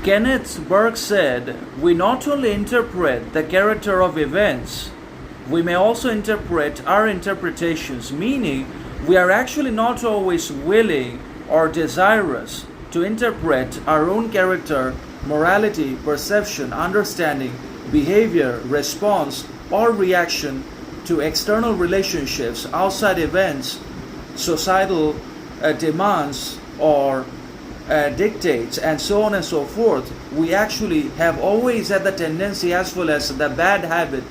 Kenneth Burke said, "We not only interpret the character of events, we may also interpret our interpretations," meaning we are actually not always willing or desirous to interpret our own character, morality, perception, understanding, behavior, response, or reaction to external relationships, outside events, societal demands, or dictates, and so on and so forth. We actually have always had the tendency, as well as the bad habit,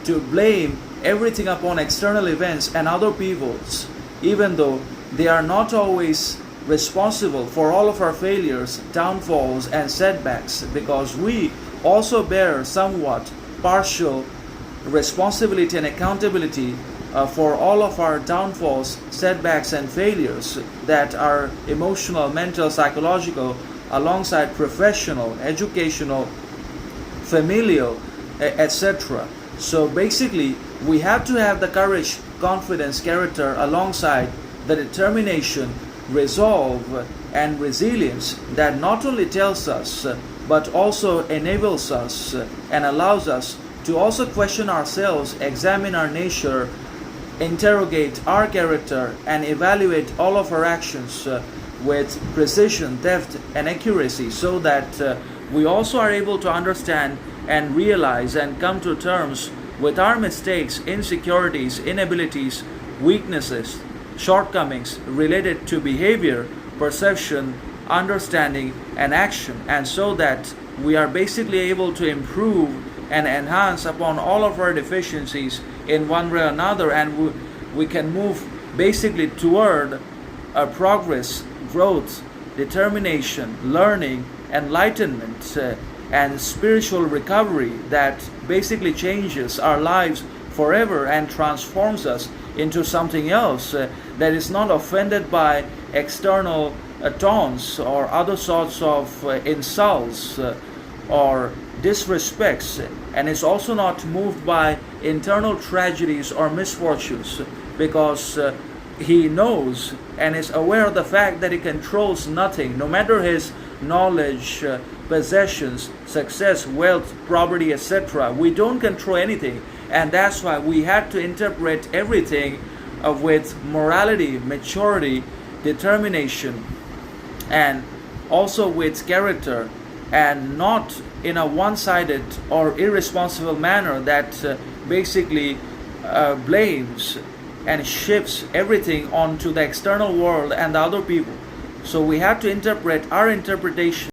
to blame everything upon external events and other people's, even though they are not always responsible for all of our failures, downfalls, and setbacks, because we also bear somewhat partial responsibility and accountability for all of our downfalls, setbacks, and failures that are emotional, mental, psychological, alongside professional, educational, familial, etc. So basically, we have to have the courage, confidence, character alongside the determination, resolve, and resilience that not only tells us but also enables us and allows us to also question ourselves, examine our nature, interrogate our character, and evaluate all of our actions with precision, depth, and accuracy, so that we also are able to understand and realize and come to terms with our mistakes, insecurities, inabilities, weaknesses, shortcomings related to behavior, perception, understanding, and action, and so that we are basically able to improve and enhance upon all of our deficiencies in one way or another, and we can move basically toward progress, growth, determination, learning, enlightenment, and spiritual recovery that basically changes our lives forever and transforms us into something else that is not offended by external taunts or other sorts of insults or disrespects, and is also not moved by internal tragedies or misfortunes, because he knows and is aware of the fact that he controls nothing, no matter his knowledge, possessions, success, wealth, property, etc. We don't control anything, and that's why we had to interpret everything with morality, maturity, determination, and also with character, and not in a one-sided or irresponsible manner that basically blames and shifts everything onto the external world and the other people. So we have to interpret our interpretation